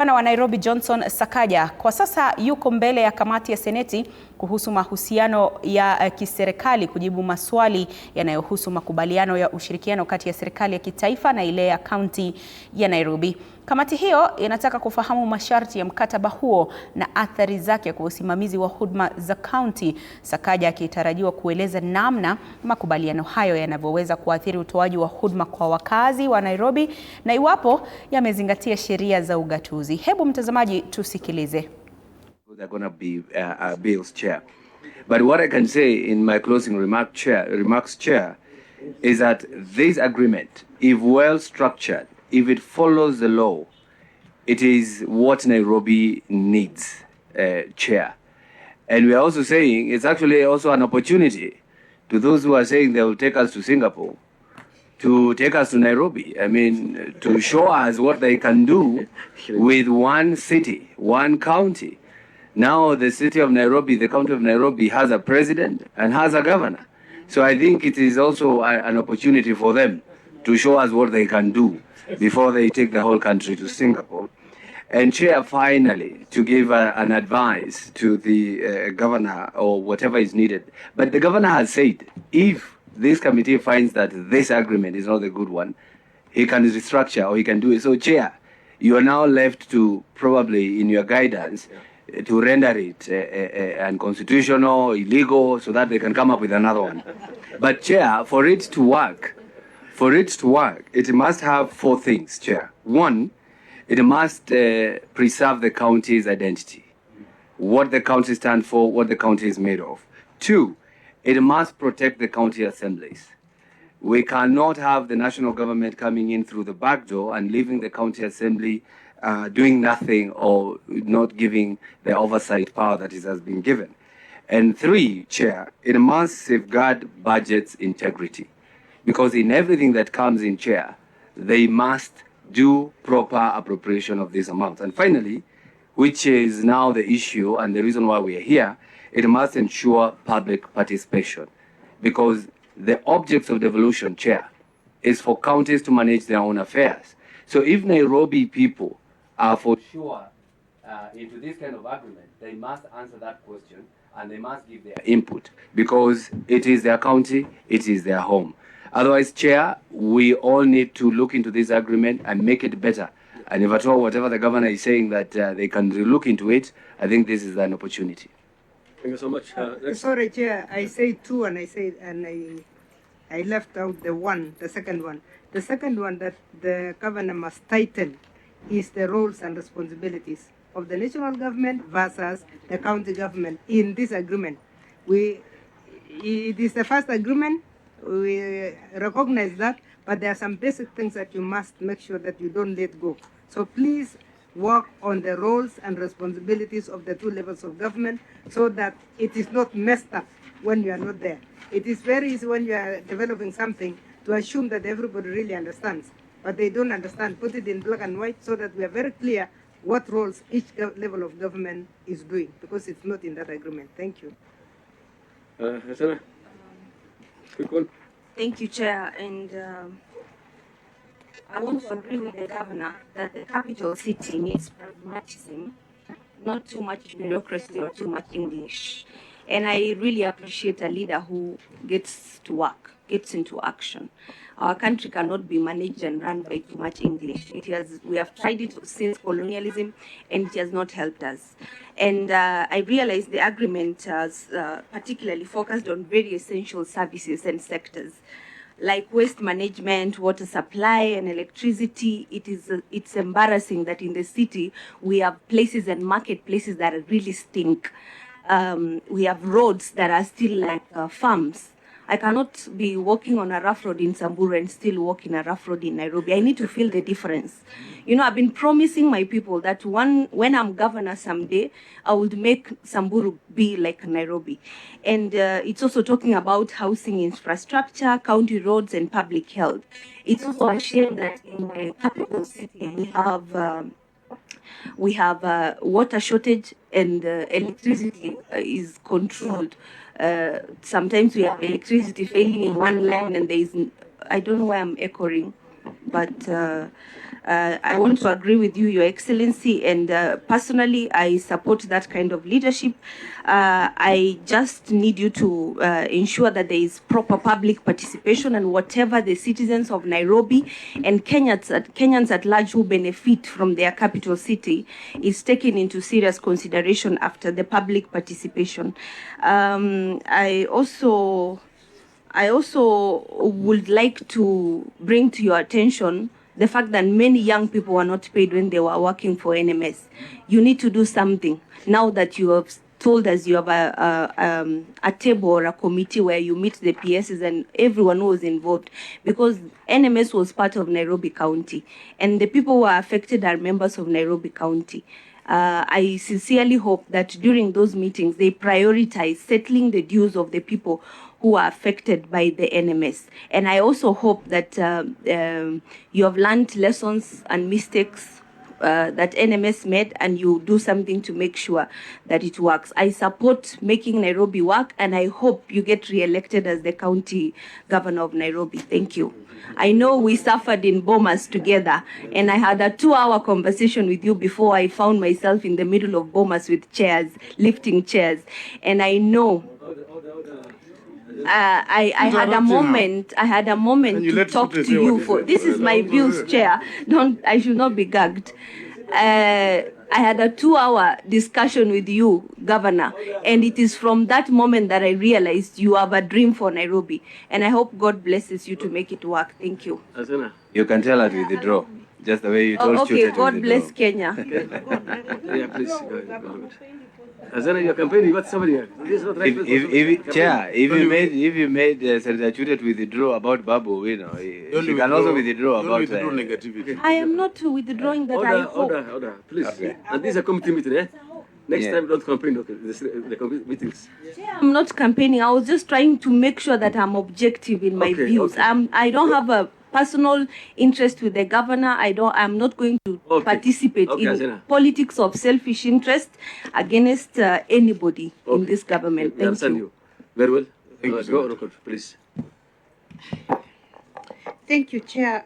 Gavana wa Nairobi Johnson Sakaja kwa sasa yuko mbele ya kamati ya Seneti kuhusu mahusiano ya kiserikali kujibu maswali yanayohusu makubaliano ya ushirikiano kati ya serikali ya kitaifa na ile ya kaunti ya Nairobi. Kamati hiyo inataka kufahamu masharti ya mkataba huo na athari zake kwa usimamizi wa huduma za kaunti. Sakaja akitarajiwa kueleza namna makubaliano hayo yanavyoweza kuathiri utoaji wa huduma kwa wakazi wa Nairobi na iwapo yamezingatia sheria za ugatuzi. Hebu mtazamaji tusikilize. They're going to be bills, Chair. But what I can say in my closing remarks, Chair, is that this agreement, if well structured, if it follows the law, it is what Nairobi needs, Chair. And we are also saying it's actually also an opportunity to those who are saying they will take us to Singapore, to take us to Nairobi. I mean, to show us what they can do with one city, one county. Now the city of Nairobi, the county of Nairobi has a president and has a governor. So I think it is also an opportunity for them to show us what they can do before they take the whole country to Singapore. And Chair, finally, to give an advice to the governor or whatever is needed. But the governor has said, if this committee finds that this agreement is not a good one, he can restructure or he can do it. So Chair, you are now left to probably in your guidance to render it unconstitutional, illegal, so that they can come up with another one. But Chair, for it to work, it must have four things, Chair. One, it must preserve the county's identity, what the county stands for, what the county is made of. Two, it must protect the county assemblies. We cannot have the national government coming in through the back door and leaving the county assembly doing nothing or not giving the oversight power that it has been given. And three, Chair, it must safeguard budget's integrity. Because in everything that comes in, Chair, they must do proper appropriation of this amount. And finally, which is now the issue and the reason why we are here, it must ensure public participation. Because the objects of devolution, Chair, is for counties to manage their own affairs. So if Nairobi people are for sure into this kind of agreement, they must answer that question and they must give their input because it is their county, it is their home. Otherwise, Chair, we all need to look into this agreement and make it better. And if at all, whatever the governor is saying that they can look into it, I think this is an opportunity. Thank you so much. Sorry, Chair, I said two and I left out the second one. The second one that the governor must tighten is the roles and responsibilities of the national government versus the county government in this agreement. It is the first agreement, we recognize that, but there are some basic things that you must make sure that you don't let go. So please work on the roles and responsibilities of the two levels of government so that it is not messed up when you are not there. It is very easy when you are developing something to assume that everybody really understands, but they don't understand. Put it in black and white so that we are very clear what roles each level of government is doing, because it's not in that agreement. Thank you. Hasana, quick one. Thank you, Chair. And I want to agree with the governor that the capital city needs pragmatism, not too much bureaucracy or too much English. And I really appreciate a leader who gets to work, gets into action. Our country cannot be managed and run by too much English. We have tried it since colonialism, and it has not helped us. And I realize the agreement has particularly focused on very essential services and sectors, like waste management, water supply, and electricity. It's embarrassing that in the city we have places and marketplaces that really stink. We have roads that are still like farms. I cannot be walking on a rough road in Samburu and still walk in a rough road in Nairobi. I need to feel the difference. You know, I've been promising my people that when I'm governor someday, I would make Samburu be like Nairobi. And it's also talking about housing infrastructure, county roads, and public health. It's also a shame that in the capital city we have water shortage and electricity is controlled. Sometimes we have electricity failing in one line and there is, I don't know why I'm echoing, but I want to agree with you, Your Excellency, and personally, I support that kind of leadership. I just need you to ensure that there is proper public participation, and whatever the citizens of Nairobi and Kenyans at large who benefit from their capital city is taken into serious consideration after the public participation. I also would like to bring to your attention the fact that many young people were not paid when they were working for NMS. You need to do something. Now that you have told us you have a table or a committee where you meet the PSs and everyone who was involved, because NMS was part of Nairobi County, and the people who are affected are members of Nairobi County. I sincerely hope that during those meetings, they prioritize settling the dues of the people who are affected by the NMS. And I also hope that you have learned lessons and mistakes that NMS made, and you do something to make sure that it works. I support making Nairobi work, and I hope you get re-elected as the county governor of Nairobi. Thank you. I know we suffered in Bomas together, and I had a 2-hour conversation with you before I found myself in the middle of Bomas with chairs, lifting chairs. And I know I had a moment to talk to you for, this is my views, Chair. I should not be gagged. I had a 2-hour discussion with you, Governor, and it is from that moment that I realized you have a dream for Nairobi, and I hope God blesses you to make it work. Thank you. You can tell us with the draw, just the way you told okay, Chute to God withdraw. bless Kenya. Yeah, please. Go ahead. Your campaign, you got somebody here. This is not right. If you made Senator Chute to withdraw about Babu, you know, you can also withdraw about negativity. I am not withdrawing that. I hope. Order, please. Okay. And this is a committee meeting, eh? Next time, don't campaign, okay? The committee meetings. I'm not campaigning. I was just trying to make sure that I'm objective in my views. Okay. I don't have a personal interest with the governor. I'm not going to participate in politics of selfish interest against anybody in this government. Thank you. Very well. Thank you so go, much. Record, please. Thank you, Chair.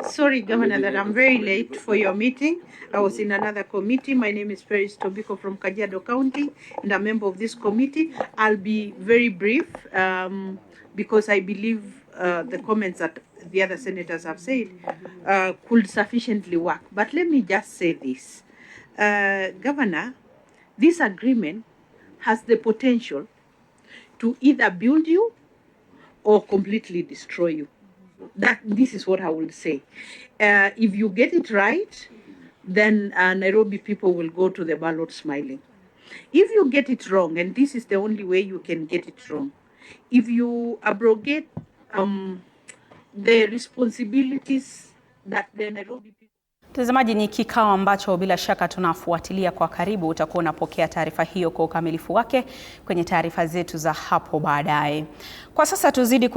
Sorry, Governor, that I'm very late for your meeting. I was in another committee. My name is Ferris Tobiko from Kajiado County, and I'm a member of this committee. I'll be very brief because I believe the comments that the other senators have said could sufficiently work. But let me just say this. Governor, this agreement has the potential to either build you or completely destroy you. This is what I will say. If you get it right, then Nairobi people will go to the ballot smiling. If you get it wrong, and this is the only way you can get it wrong, if you abrogate the responsibilities that the Nairobi people... Mtazamaji, ni kikao ambacho bila shaka tunafuatilia kwa karibu. Utakuwa unapokea taarifa hiyo kwa ukamilifu wake kwenye taarifa zetu za hapo baadaye. Kwa sasa tuzidi